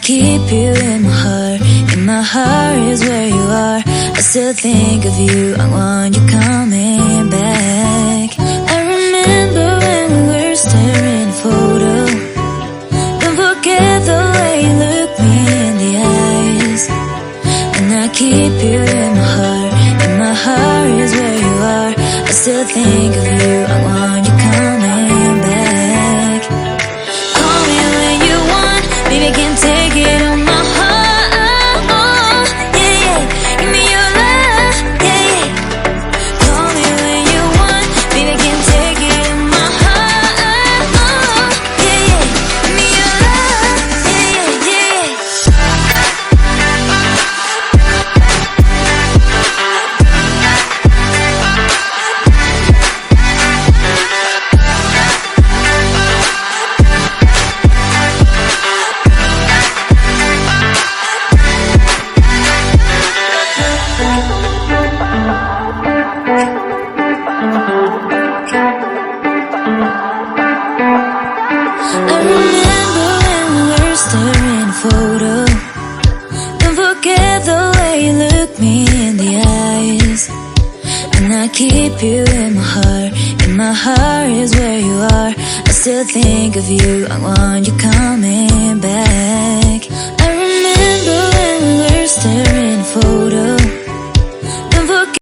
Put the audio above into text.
keep you in my heart. In my heart is where you are. I still think of you, I want you coming back. I remember when we were staring at a photo. Don't forget the way you look me in the eyes. And I keep you in my heart. In my heart is where you are. I still think of you, I want you coming back. Call me when you want, baby, I can't take it on my heart. Yeah, yeah, give me your love, yeah, yeah. Call me when you want, baby, I can't take it on my heart. Yeah, yeah, give me your love, yeah, yeah, I remember when we were staring at a photo. Don't forget the way you look me in the eyes. And I keep you in my heart. In my heart is where you are. I still think of you, I want you coming back. I remember when we were staring at a photo.